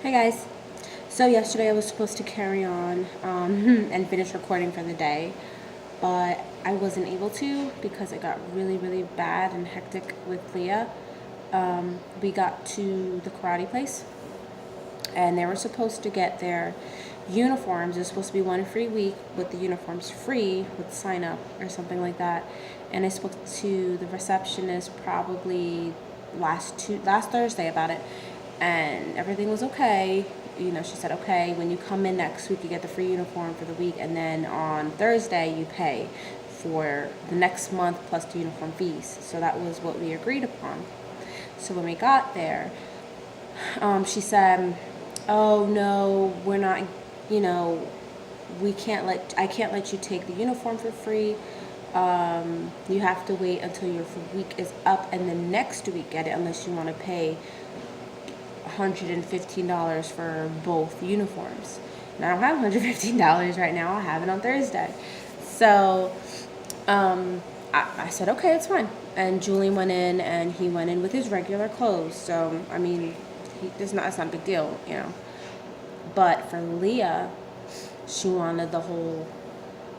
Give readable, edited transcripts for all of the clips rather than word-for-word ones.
Hey guys. So yesterday I was supposed to carry on and finish recording for the day, but I wasn't able to because it got really, really bad and hectic with Leah. We got to the karate place and they were supposed to get their uniforms. There's supposed to be one free week with the uniforms free with sign up or something like that. And I spoke to the receptionist probably last Thursday about it, and everything was okay. She said, okay, when you come in next week, you get the free uniform for the week, and then on Thursday, you pay for the next month plus the uniform fees. So that was what we agreed upon. So when we got there, she said, oh no, we're not, I can't let you take the uniform for free. You have to wait until your week is up and then next week get it, unless you want to pay $115 for both uniforms. And I don't have $115 right now. I'll have it on Thursday. So I said, okay, it's fine. And Julian went in, and he went in with his regular clothes. So, I mean, it's not a big deal, But for Leah, she wanted the whole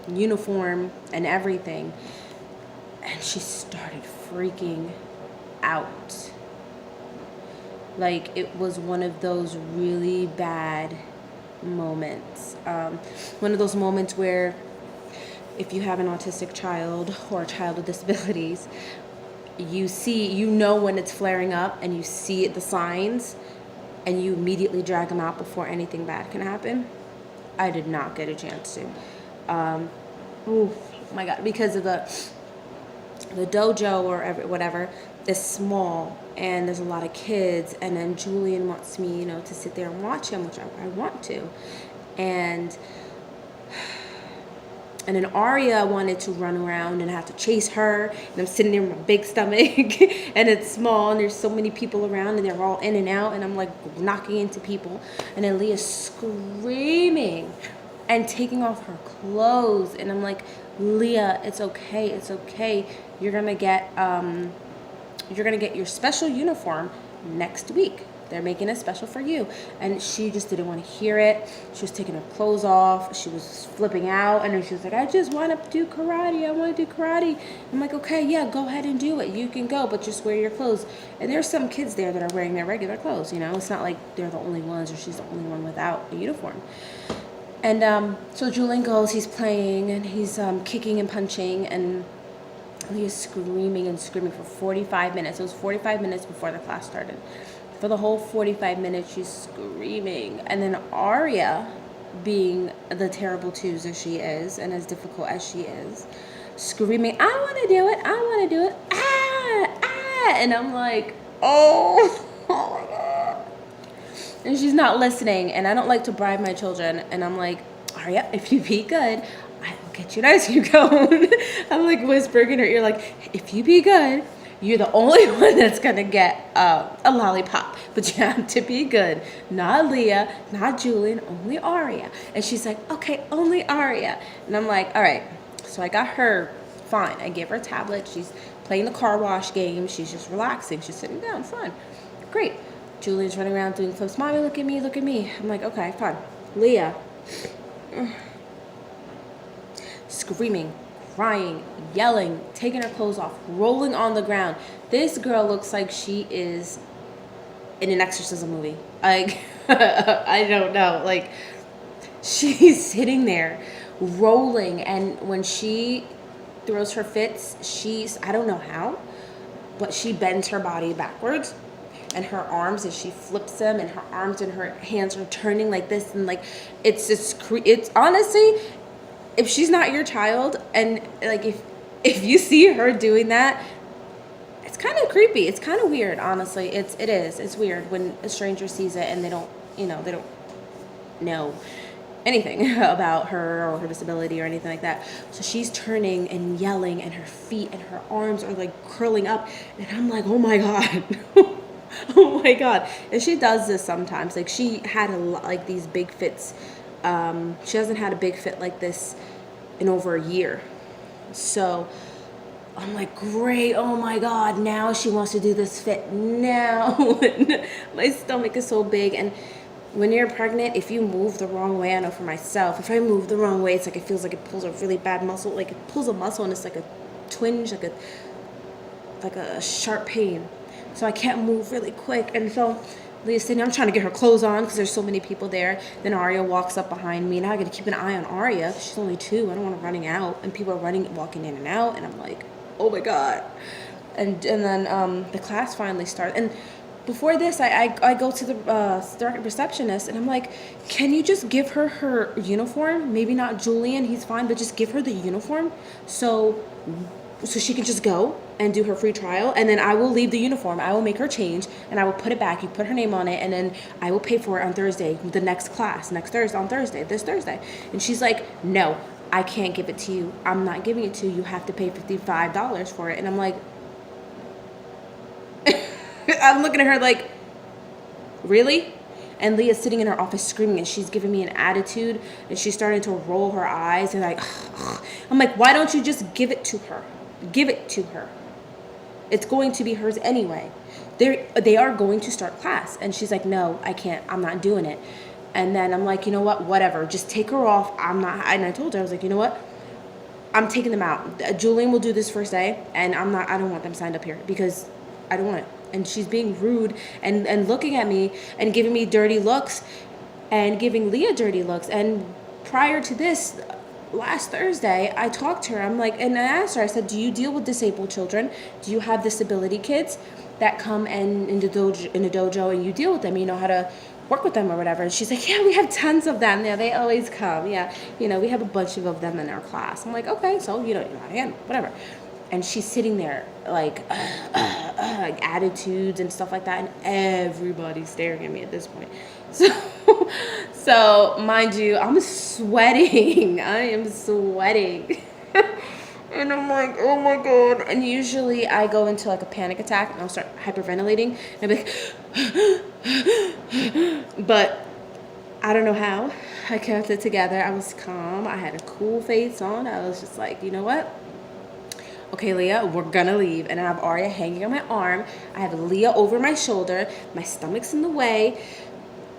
uniform and everything. And she started freaking out. Like, it was one of those really bad moments. One of those moments where if you have an autistic child or a child with disabilities, you know when it's flaring up and you see the signs and you immediately drag them out before anything bad can happen. I did not get a chance to. Oh my God, because of the dojo or whatever is small and there's a lot of kids, and then Julian wants me, to sit there and watch him, which I want to. And then Aria wanted to run around and I have to chase her, and I'm sitting there with my big stomach and it's small and there's so many people around and they're all in and out and I'm like knocking into people, and then Leah's screaming and taking off her clothes, and I'm like, Leah, it's okay. You're gonna get your special uniform next week. They're making it special for you. And she just didn't want to hear it. She was taking her clothes off. She was flipping out. And then she was like, I just want to do karate. I want to do karate. I'm like, okay, yeah, go ahead and do it. You can go, but just wear your clothes. And there's some kids there that are wearing their regular clothes, It's not like they're the only ones or she's the only one without a uniform. And so Julian goes, he's playing, and he's kicking and punching, and Leah's screaming and screaming for 45 minutes. It was 45 minutes before the class started. For the whole 45 minutes, she's screaming. And then Aria, being the terrible twos as she is, and as difficult as she is, screaming, I want to do it, ah. And I'm like, oh my God. And she's not listening, and I don't like to bribe my children, and I'm like, Aria, if you be good, I will get you an ice cream cone. I'm like whispering in her ear, like, if you be good, you're the only one that's gonna get a lollipop, but you have to be good. Not Leah, not Julian, only Aria. And she's like, okay, only Aria. And I'm like, all right. So I got her, fine. I give her a tablet. She's playing the car wash game. She's just relaxing. She's sitting down, fine. Great. Julian's running around doing flips. Mommy, look at me, look at me. I'm like, okay, fine. Leah, screaming, crying, yelling, taking her clothes off, rolling on the ground. This girl looks like she is in an exorcism movie. Like, I don't know. Like, she's sitting there rolling, and when she throws her fits, I don't know how, but she bends her body backwards. And her arms, as she flips them, and her arms and her hands are turning like this, and like it's honestly, if she's not your child, and like if you see her doing that, it's kind of creepy. It's kind of weird, honestly. It's weird when a stranger sees it and they don't know anything about her or her disability or anything like that. So she's turning and yelling, and her feet and her arms are like curling up, and I'm like, oh my God. Oh my God. And she does this sometimes. Like, she had like these big fits. She hasn't had a big fit like this in over a year. So I'm like, great, oh my God, now she wants to do this fit now. My stomach is so big, and when you're pregnant, if you move the wrong way, I know for myself, if I move the wrong way, it's like it feels like it pulls a really bad muscle. Like it pulls a muscle and it's like a twinge, like a sharp pain. So I can't move really quick. And so Leah's sitting, I'm trying to get her clothes on because there's so many people there. Then Aria walks up behind me, and I got to keep an eye on Aria. She's only 2. I don't want her running out, and people are walking in and out, and I'm like, oh my god. And then the class finally started. And before this, I go to the receptionist, and I'm like, can you just give her uniform? Maybe not Julian, he's fine, but just give her the uniform so she can just go and do her free trial, and then I will leave the uniform. I will make her change, and I will put it back. You put her name on it, and then I will pay for it on Thursday, the next class, this Thursday. And she's like, no, I can't give it to you. I'm not giving it to you. You have to pay $55 for it. And I'm like, I'm looking at her like, really? And Leah's sitting in her office screaming, and she's giving me an attitude, and she's starting to roll her eyes, and like, I'm like, why don't you just give it to her? Give it to her. It's going to be hers anyway. They are going to start class. And she's like, no, I can't. I'm not doing it. And then I'm like, you know what? Whatever. Just take her off. I'm not. And I told her, I was like, you know what? I'm taking them out. Julian will do this first day, and I don't want them signed up here because I don't want it. And she's being rude and looking at me and giving me dirty looks and giving Leah dirty looks. And prior to this, last Thursday, I talked to her. I'm like, and I asked her, I said, do you deal with disabled children? Do you have disability kids that come in the dojo and you deal with them? You know how to work with them or whatever? And she's like, yeah, we have tons of them. Yeah, they always come. Yeah, we have a bunch of them in our class. I'm like, okay, so you know how to handle whatever. And she's sitting there like attitudes and stuff like that, and everybody's staring at me at this point. So mind you, I'm sweating. I am sweating. And I'm like, oh my god. And usually I go into like a panic attack and I'll start hyperventilating. And I'll be like, but I don't know how. I kept it together. I was calm. I had a cool face on. I was just like, you know what? Okay, Leah, we're gonna leave. And I have Aria hanging on my arm. I have Leah over my shoulder. My stomach's in the way.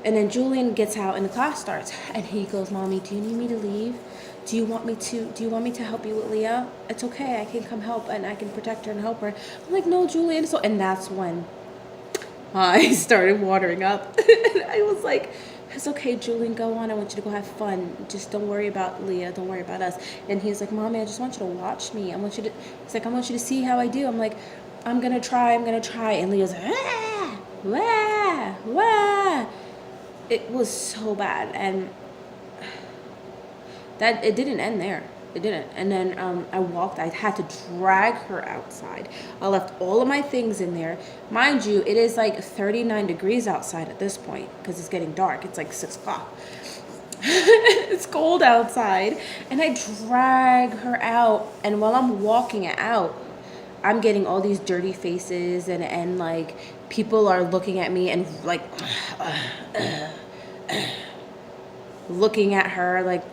And then Julian gets out and the class starts. And he goes, Mommy, do you need me to leave? Do you want me to help you with Leah? It's okay, I can come help and I can protect her and help her. I'm like, no, Julian. And that's when I started watering up. And I was like, it's okay, Julian, go on. I want you to go have fun. Just don't worry about Leah. Don't worry about us. And he's like, Mommy, I just want you to watch me. He's like, I want you to see how I do. I'm like, I'm going to try. And Leah's like, ah, wah, wah. It was so bad. And that it didn't end there. It didn't. And then I had to drag her outside. I left all of my things in there. Mind you, it is like 39 degrees outside at this point because it's getting dark. It's like 6 o'clock. It's cold outside. And I drag her out. And while I'm walking out, I'm getting all these dirty faces and like people are looking at me and like looking at her like,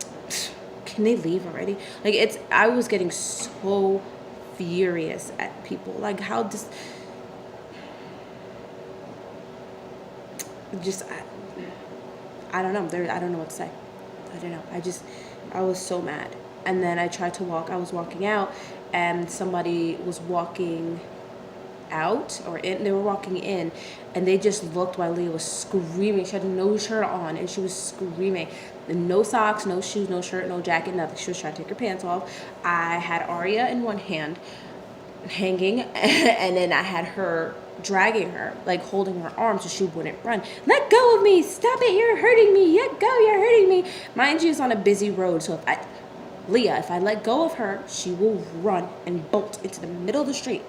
can they leave already? Like I was getting so furious at people. Like how I don't know. I don't know what to say. I don't know. I was so mad. And then I tried to walk. I was walking out and somebody was walking out or in. They were walking in and they just looked while Leah was screaming. She had no shirt on and she was screaming. No socks, no shoes, no shirt, no jacket, nothing. She was trying to take her pants off. I had Aria in one hand hanging and then I had her dragging her, like holding her arm so she wouldn't run. Let go of me. Stop it. You're hurting me. Let go. You're hurting me. Mind you, it's on a busy road. So if I let go of her, she will run and bolt into the middle of the street.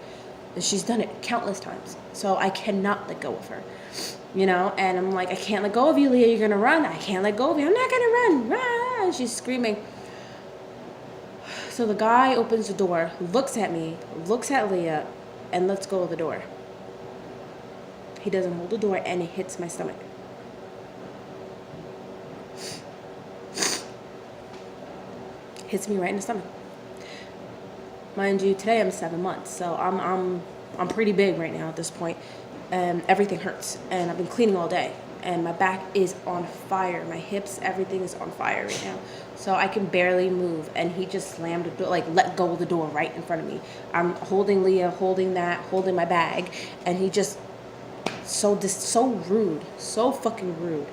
And she's done it countless times. So I cannot let go of her. And I'm like, I can't let go of you, Leah. You're going to run. I can't let go of you. I'm not going to run. Rah! And she's screaming. So the guy opens the door, looks at me, looks at Leah, and lets go of the door. He doesn't hold the door, and it hits my stomach. Hits me right in the stomach. Mind you, today I'm 7 months, so I'm pretty big right now at this point. Everything hurts, and I've been cleaning all day. and my back is on fire. My hips, everything is on fire right now. So I can barely move, and he just slammed the door, like let go of the door right in front of me. I'm holding Leah, holding my bag, and he just so rude, so fucking rude.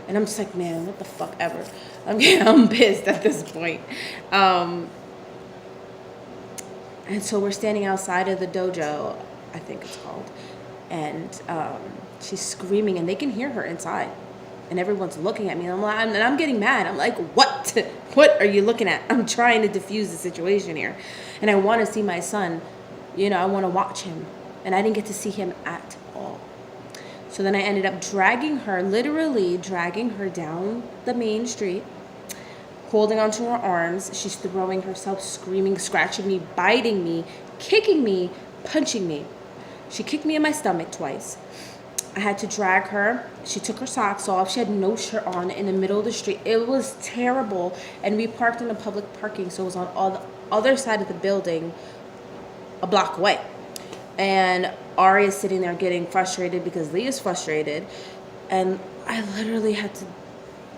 And I'm just like, man, what the fuck ever. I'm pissed at this point. And so we're standing outside of the dojo, I think it's called, and she's screaming, and they can hear her inside, and everyone's looking at me. And I'm getting mad. I'm like, what? What are you looking at? I'm trying to diffuse the situation here, and I want to see my son. You know, I want to watch him, and I didn't get to see him at all. So then I ended up literally dragging her down the main street, holding onto her arms. She's throwing herself, screaming, scratching me, biting me, kicking me, punching me. She kicked me in my stomach twice. I had to drag her. She took her socks off. She had no shirt on in the middle of the street. It was terrible. And we parked in a public parking, so it was on the other side of the building, a block away. And Ari is sitting there getting frustrated because Leah's frustrated. And I literally had to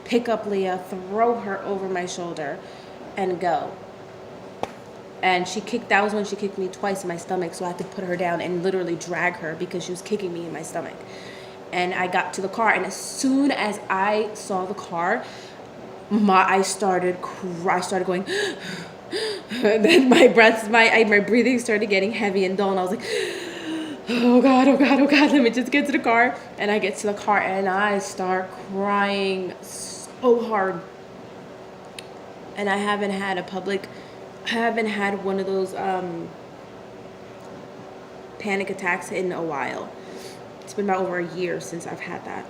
pick up Leah, throw her over my shoulder, and go. And that was when she kicked me twice in my stomach, so I had to put her down and literally drag her because she was kicking me in my stomach. And I got to the car, and as soon as I saw the car, I started going, and then my breathing started getting heavy and dull, and I was like, oh God, let me just get to the car. And I get to the car, and I start crying so hard. And I haven't had one of those panic attacks in a while. It's been about over a year since I've had that.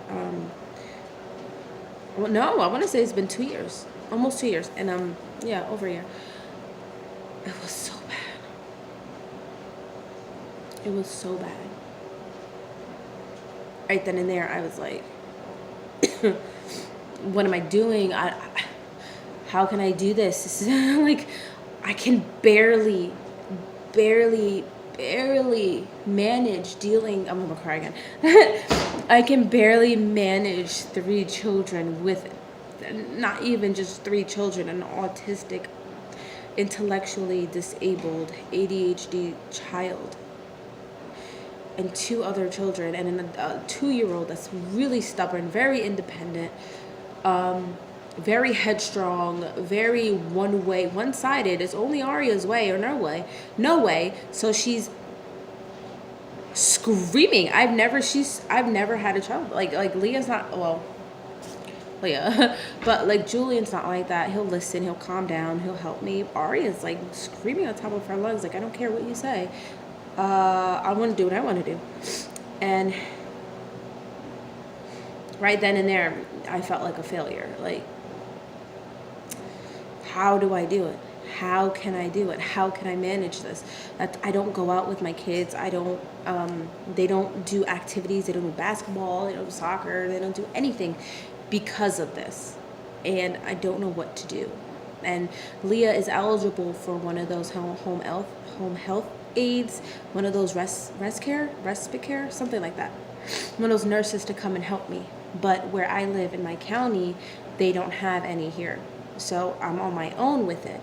Well, no, I want to say it's been 2 years, almost 2 years, and yeah, over a year. It was so bad. It was so bad. Right then and there, I was like, what am I doing? How can I do this? This is like, I can barely manage dealing. I'm gonna cry again. I can barely manage 3 children with, not even just 3 children, an autistic, intellectually disabled, ADHD child, and 2 other children, and a 2-year-old that's really stubborn, very independent, very headstrong, very one-sided. It's only Arya's way or no way. So she's screaming. I've never had a child like Leah's not, well, Leah, but like Julian's not like that. He'll listen, he'll calm down, he'll help me. Arya's like screaming on top of her lungs, like, I don't care what you say. I want to do what I want to do. And right then and there, I felt like a failure. Like, how do I do it? How can I do it? How can I manage this? I don't go out with my kids. They don't do activities. They don't do basketball. They don't do soccer. They don't do anything because of this. And I don't know what to do. And Leah is eligible for one of those home health aides, one of those respite care, something like that. One of those nurses to come and help me. But where I live in my county, they don't have any here. So I'm on my own with it.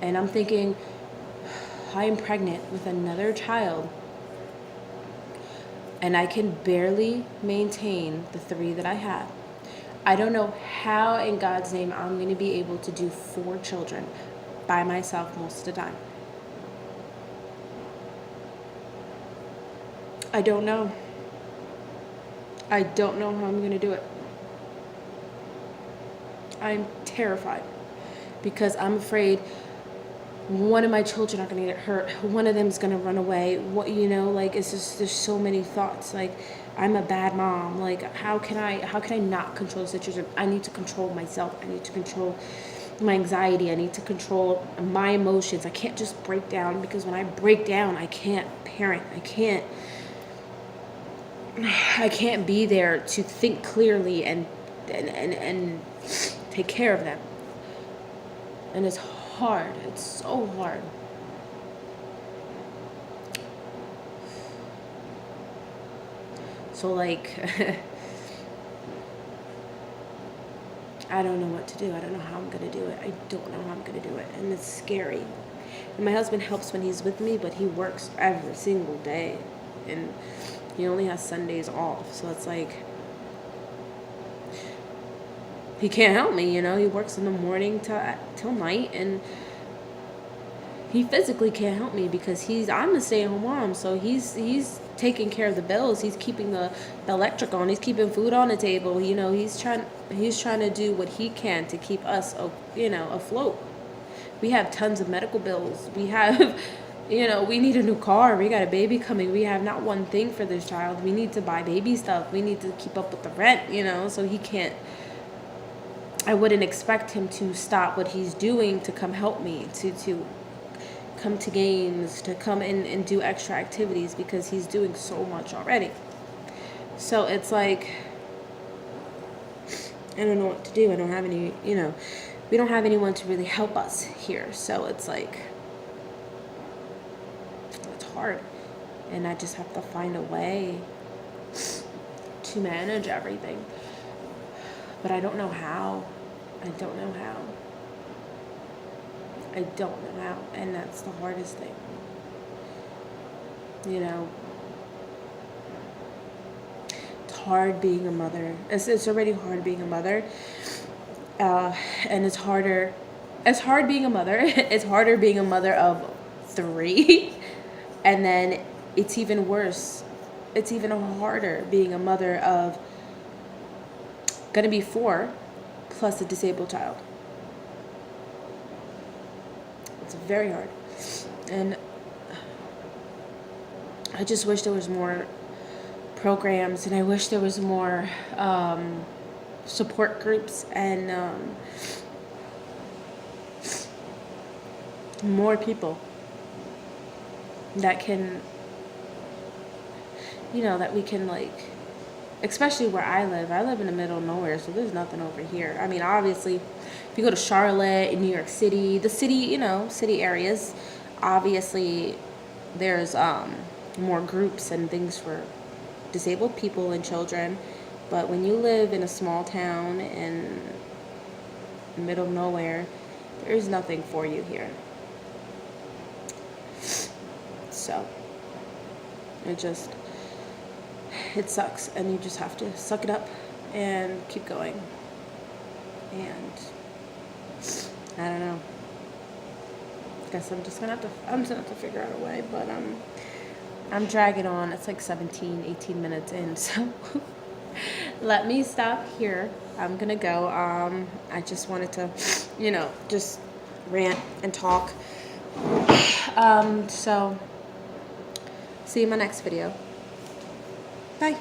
And I'm thinking, I am pregnant with another child, and I can barely maintain the 3 that I have. I don't know how in God's name I'm going to be able to do 4 children by myself most of the time. I don't know. I don't know how I'm going to do it. I'm terrified because I'm afraid one of my children are going to get hurt. One of them is going to run away. It's just, there's so many thoughts. Like, I'm a bad mom. Like, how can I not control the situation? I need to control myself. I need to control my anxiety. I need to control my emotions. I can't just break down, because when I break down, I can't parent. I can't be there to think clearly and take care of them. And it's hard. It's so hard. So like I don't know what to do. I don't know how I'm going to do it. I don't know how I'm going to do it. And it's scary. And my husband helps when he's with me, but he works every single day. And he only has Sundays off. So it's like, he can't help me, you know. He works in the morning till night, and he physically can't help me because I'm a stay-at-home mom. So he's taking care of the bills. He's keeping the electric on. He's keeping food on the table. You know, he's trying to do what he can to keep us, you know, afloat. We have tons of medical bills. We have, you know, we need a new car. We got a baby coming. We have not one thing for this child. We need to buy baby stuff. We need to keep up with the rent, you know, so he can't. I wouldn't expect him to stop what he's doing to come help me, to come to games, to come in and do extra activities, because he's doing so much already. So it's like, I don't know what to do. I don't have any, you know, we don't have anyone to really help us here. So it's like, it's hard. And I just have to find a way to manage everything. But I don't know how. I don't know how. I don't know how. And that's the hardest thing. You know, it's hard being a mother. It's already hard being a mother. And it's harder. It's hard being a mother. It's harder being a mother of 3. And then it's even worse. It's even harder being a mother of going to be 4 plus a disabled child. It's very hard. And I just wish there was more programs, and I wish there was more support groups, and more people that can, you know, that we can, like, especially where I live in the middle of nowhere, so there's nothing over here. I mean, obviously, if you go to Charlotte, in New York City, the city, you know, city areas, obviously there's more groups and things for disabled people and children. But when you live in a small town in the middle of nowhere, there's nothing for you here. So it sucks, and you just have to suck it up and keep going. And I don't know. I guess I'm just gonna have to figure out a way, but I'm dragging on. It's like 17, 18 minutes in, so let me stop here. I'm gonna go. I just wanted to, you know, just rant and talk. So see you in my next video. Bye.